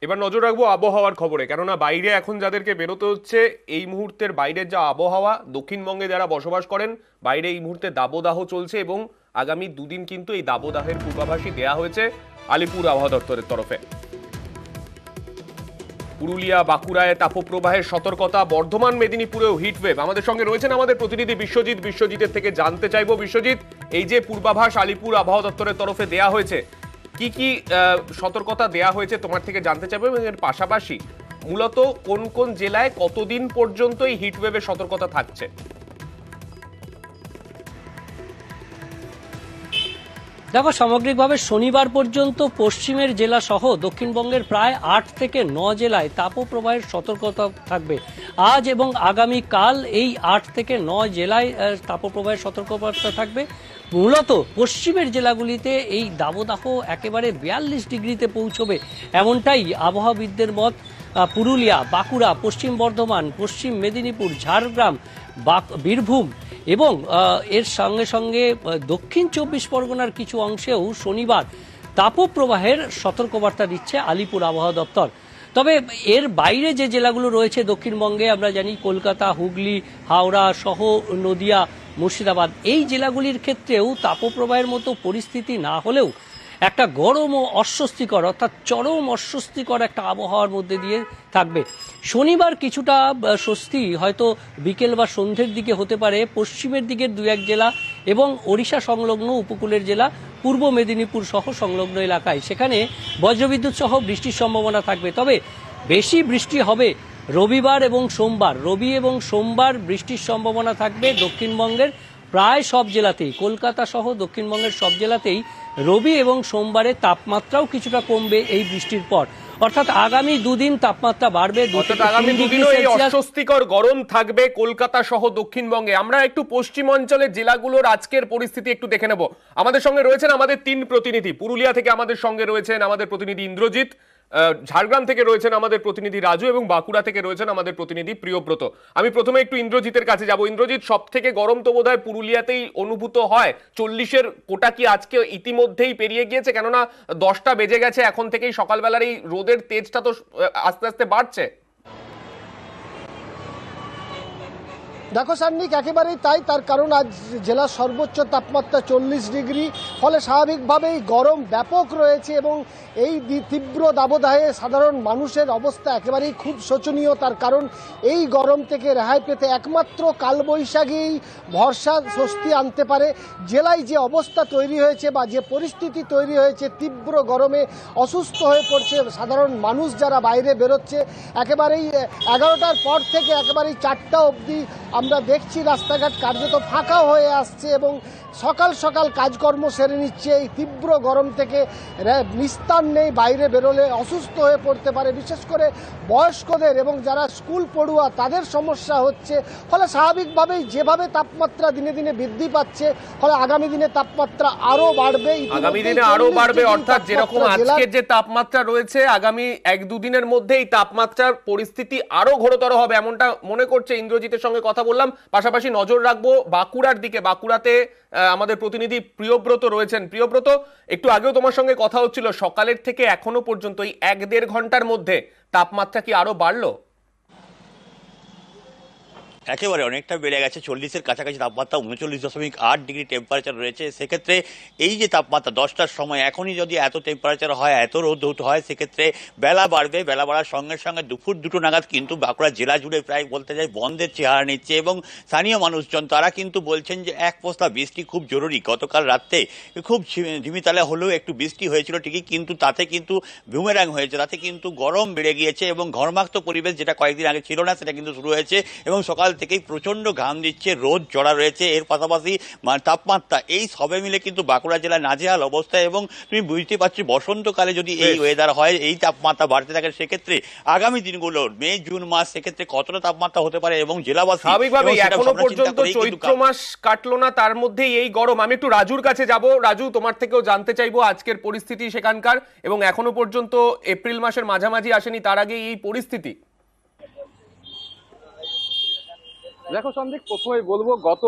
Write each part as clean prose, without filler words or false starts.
এবার নজর রাখবো আবহাওয়ার খবরে, কেননা বাইরে এখন যাদেরকে বেরোতে হচ্ছে এই মুহূর্তের বাইরের যা আবহাওয়া, দক্ষিণবঙ্গে যারা বসবাস করেন বাইরে এই মুহূর্তে দাবদাহ চলছে এবং আগামী দুদিন কিন্তু এই দাবদাহের পূর্বাভাসই দেয়া হয়েছে আলিপুর আবহাওয়া দপ্তরের তরফে। পুরুলিয়া বাঁকুড়ায় তাপপ্রবাহের সতর্কতা, বর্ধমান মেদিনীপুরেও হিটওয়েভ। আমাদের সঙ্গে রয়েছেন আমাদের প্রতিনিধি বিশ্বজিৎ। বিশ্বজিতের থেকে জানতে চাইবো, বিশ্বজিৎ, এই যে পূর্বাভাস আলিপুর আবহাওয়া দপ্তরের তরফে দেয়া হয়েছে, কি কি সতর্কতা দেয়া হয়েছে তোমার থেকে জানতে চাইবো, এবং এর পাশাপাশি মূলত কোন কোন জেলায় কতদিন পর্যন্ত এই হিটওয়েভের সতর্কতা থাকছে? দেখো, সামগ্রিকভাবে শনিবার পর্যন্ত পশ্চিমের জেলা সহ দক্ষিণবঙ্গের প্রায় 8 থেকে 9 জেলায় তাপপ্রবাহের সতর্কতা থাকবে। আজ এবং আগামীকাল এই 8 থেকে 9 জেলায় তাপপ্রবাহের সতর্কবার্তা থাকবে। মূলত পশ্চিমের জেলাগুলিতে এই দাবদাহ একেবারে 42 ডিগ্রিতে পৌঁছবে, এমনটাই আবহাওয়াবিদদের মত। পুরুলিয়া, বাঁকুড়া, পশ্চিম বর্ধমান, পশ্চিম মেদিনীপুর, ঝাড়গ্রাম, বীরভূম এবং এর সঙ্গে সঙ্গে দক্ষিণ 24 পরগনার কিছু অংশেও শনিবার তাপপ্রবাহের সতর্কবার্তা দিচ্ছে আলিপুর আবহাওয়া দপ্তর। তবে এর বাইরে যে জেলাগুলো রয়েছে দক্ষিণবঙ্গে, আমরা জানি কলকাতা, হুগলি, হাওড়া সহ নদিয়া, মুর্শিদাবাদ, এই জেলাগুলির ক্ষেত্রেও তাপপ্রবাহের মতো পরিস্থিতি না হলেও একটা গরম ও অস্বস্তিকর, অর্থাৎ চরম অস্বস্তিকর একটা আবহাওয়ার মধ্যে দিয়ে থাকবে। শনিবার কিছুটা স্বস্তি হয়তো বিকেল বা সন্ধ্যের দিকে হতে পারে পশ্চিমের দিকের 2-1 জেলা এবং ওড়িশা সংলগ্ন উপকূলের জেলা, পূর্ব মেদিনীপুর সহ সংলগ্ন এলাকায়, সেখানে বজ্রবিদ্যুৎ সহ বৃষ্টির সম্ভাবনা থাকবে। তবে বেশি বৃষ্টি হবে রবিবার এবং সোমবার। রবি এবং সোমবার বৃষ্টির সম্ভাবনা থাকবে দক্ষিণবঙ্গের প্রায় সব জেলাতেই। কলকাতা সহ দক্ষিণবঙ্গের সব জেলাতেই রবি এবং সোমবারে তাপমাত্রাও কিছুটা কমবে এই বৃষ্টির পর। অর্থাৎ আগামী দুদিন তাপমাত্রা বাড়বে, আগামী দুদিনও এই অস্বস্তিকর গরম থাকবে কলকাতা সহ দক্ষিণবঙ্গে। আমরা একটু পশ্চিম অঞ্চলের জেলাগুলোর আজকের পরিস্থিতি একটু দেখে নেব। আমাদের সঙ্গে রয়েছেন আমাদের 3 প্রতিনিধি। পুরুলিয়া থেকে আমাদের সঙ্গে রয়েছেন আমাদের প্রতিনিধি ইন্দ্রজিৎ, ঝাড়গ্রাম থেকে রয়েছেন আমাদের প্রতিনিধি রাজু এবং বাঁকুড়া থেকে রয়েছেন আমাদের প্রতিনিধি প্রিয়ব্রত। আমি প্রথমে একটু ইন্দ্রজিতের কাছে যাব। ইন্দ্রজিৎ, সব থেকে গরম তো বোধহয় পুরুলিয়াতেই অনুভূত হয়। 40-এর কোটা কি আজকে ইতিমধ্যেই পেরিয়ে গিয়েছে? কেননা 10টা বেজে গেছে, এখন থেকেই সকালবেলার এই রোদের তেজটা তো আস্তে আস্তে বাড়ছে। দেখো সান্নিক, একেবারেই তাই। তার কারণ আজ জেলার সর্বোচ্চ তাপমাত্রা 40 ডিগ্রি, ফলে স্বাভাবিকভাবেই গরম ব্যাপক রয়েছে এবং এই তীব্র দাবদাহে সাধারণ মানুষের অবস্থা একেবারেই খুব শোচনীয়। তার কারণ এই গরম থেকে রেহাই পেতে একমাত্র কালবৈশাখীই ভরসা, স্বস্তি আনতে পারে। জেলায় যে অবস্থা তৈরি হয়েছে বা যে পরিস্থিতি তৈরি হয়েছে, তীব্র গরমে অসুস্থ হয়ে পড়ছে সাধারণ মানুষ যারা বাইরে বেরোচ্ছে। একেবারেই 11টার পর থেকে একেবারেই 4টা অবধি আমরা দেখছি রাস্তাঘাট কার্যত ফাঁকা হয়ে আসছে এবং সকাল সকাল কাজকর্ম সেরে নিচ্ছে। এই তীব্র গরম থেকে নিস্তার নেই, বাইরে বেরোলে অসুস্থ হয়ে পড়তে পারে। বিশেষ করে বয়স্কদের এবং যারা স্কুল পড়ুয়া তাদের সমস্যা হচ্ছে। ফলে স্বাভাবিকভাবেই যেভাবে তাপমাত্রা দিনে দিনে বৃদ্ধি পাচ্ছে, ফলে আগামী দিনে তাপমাত্রা আরো বাড়বে। আগামী দিনে আরো বাড়বে, অর্থাৎ যেরকম আজকের যে তাপমাত্রা রয়েছে আগামী 1-2 দিনের মধ্যে এই তাপমাত্রার পরিস্থিতি আরো ঘোরতর হবে, এমনটা মনে করছে। ইন্দ্রজিতের সঙ্গে কথা বললাম, পাশাপাশি নজর রাখবো বাঁকুড়ার দিকে। বাঁকুড়াতে আমাদের প্রতিনিধি প্রিয়ব্রত রয়েছেন। প্রিয়ব্রত, একটু আগেও তোমার সঙ্গে কথা হচ্ছিল, সকালের থেকে এখনো পর্যন্ত এই 1-1.5 ঘন্টার মধ্যে তাপমাত্রা কি আরো বাড়লো? একেবারে অনেকটা বেড়ে গেছে, 40-এর কাছাকাছি তাপমাত্রা, 39.8 ডিগ্রি টেম্পারেচার রয়েছে। সেক্ষেত্রে এই যে তাপমাত্রা 10টার সময়, এখনই যদি এত টেম্পারেচার হয়, এত রোদ হয়, সেক্ষেত্রে বেলা বাড়বে। বেলা বাড়ার সঙ্গে সঙ্গে দুপুর 2টো নাগাদ কিন্তু বাঁকুড়া জেলা জুড়ে প্রায় বলতে যাই বন্ধের চেহারা নিচ্ছে এবং স্থানীয় মানুষজন তারা কিন্তু বলছেন যে এক পশলা বৃষ্টি খুব জরুরি। গতকাল রাত্রে খুব ঝিমিতালে হলেও একটু বৃষ্টি হয়েছিল ঠিকই, কিন্তু তাতে কিন্তু বুমেরাং হয়েছে, তাতে কিন্তু গরম বেড়ে গিয়েছে এবং ঘর্মাক্ত পরিবেশ যেটা কয়েকদিন আগে ছিল না সেটা কিন্তু শুরু হয়েছে এবং সকাল থেকেই প্রচন্ড ঘাম দিচ্ছে, রোদ চড়া রয়েছে। এর পাশাপাশি তাপমাত্রা এই সবে মিলে কিন্তু বাঁকুড়া জেলায় নাজেহাল অবস্থা এবং তুমি বুঝতে পারছি বসন্তকালে যদি এই ওয়েদার হয়, এই তাপমাত্রা বাড়তে থাকে, সেক্ষেত্রে আগামী দিনগুলো মে জুন মাস সেক্ষেত্রে কতটা তাপমাত্রা হতে পারে এবং জেলাবাসী স্বাভাবিকভাবে এখনো পর্যন্ত চৈত্র মাস কাটলো না, তার মধ্যেই এই গরম। আমি একটু রাজুর কাছে যাব। রাজু, তোমার থেকেও জানতে চাইবো আজকের পরিস্থিতি সেখানকার, এবং এখনো পর্যন্ত এপ্রিল মাসের মাঝামাঝি আসেনি, তার আগে এই পরিস্থিতি। দেখো সন্দীপ, প্রথমে বলবো গত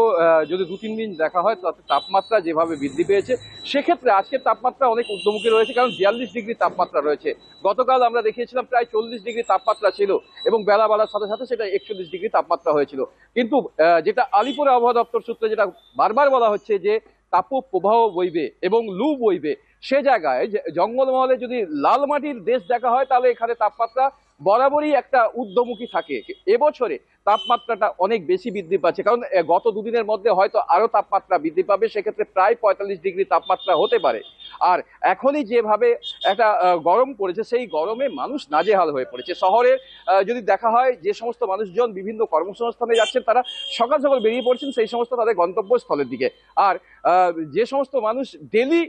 যদি 2-3 দিন দেখা হয় তাতে তাপমাত্রা যেভাবে বৃদ্ধি পেয়েছে, সেক্ষেত্রে আজকের তাপমাত্রা অনেক ঊর্ধ্বমুখী রয়েছে, কারণ 42 ডিগ্রি তাপমাত্রা রয়েছে। গতকাল আমরা দেখিয়েছিলাম প্রায় 40 ডিগ্রি তাপমাত্রা ছিল এবং বেলা বাড়ার সাথে সাথে সেটা 41 ডিগ্রি তাপমাত্রা হয়েছিল। কিন্তু যেটা আলিপুর আবহাওয়া দপ্তর সূত্রে যেটা বারবার বলা হচ্ছে যে তাপ প্রবাহ বইবে এবং লু বইবে, সে জায়গায় জঙ্গলমহলে যদি লাল মাটির দেশ দেখা হয় তাহলে এখানে তাপমাত্রা বরাবরই একটা ঊর্ধ্বমুখী থাকে। এবছরে তাপমাত্রাটা অনেক বেশি বৃদ্ধি পাচ্ছে, কারণ গত দুদিনের মধ্যে হয়তো আরো তাপমাত্রা বৃদ্ধি পাবে, সেক্ষেত্রে প্রায় 45 ডিগ্রি তাপমাত্রা হতে পারে। আর এখনই যেভাবে একটা গরম পড়েছে, সেই গরমে মানুষ নাজেহাল হয়ে পড়েছে। শহরের যদি দেখা হয় যে সমস্ত মানুষজন বিভিন্ন কর্মসংস্থানে যাচ্ছেন, তারা সকাল সকাল বেরিয়ে পড়ছেন সেই সমস্ত তাদের গন্তব্যস্থলের দিকে। আর যে সমস্ত মানুষ ডেলি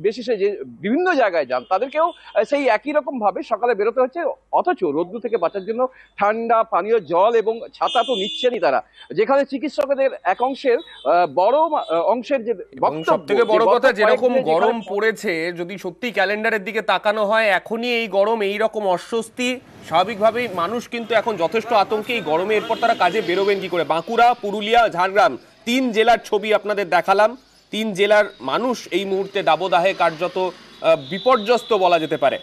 বেসিসে যে বিভিন্ন জায়গায় যান, তাদেরকেও সেই একই রকম ভাবে সকালে বেরোতে হচ্ছে, অথচ রোদ্দুর থেকে বাঁচার জন্য ঠান্ডা পানীয় জল এবং ছাতা তো নিচ্ছেনই তারা। যেখানে চিকিৎসকদের এক অংশের বড় অংশের যে সব থেকে বড় কথা, যেরকম গরম যেখানে পড়েছে, যদি সত্যি ক্যালেন্ডারের দিকে তাকানো হয়, এখনই এই গরম, এই রকম অস্বস্তি, স্বাভাবিকভাবেই মানুষ কিন্তু এখন যথেষ্ট আতঙ্কে। এই গরমে এরপর তারা কাজে বেরোবেন কি করে? বাঁকুড়া, পুরুলিয়া, ঝাড়গ্রাম, 3 জেলার ছবি আপনাদের দেখালাম। 3 জেলার মানুষ এই মুহূর্তে দাবদাহে কার্যত বিপর্যস্ত বলা যেতে পারে।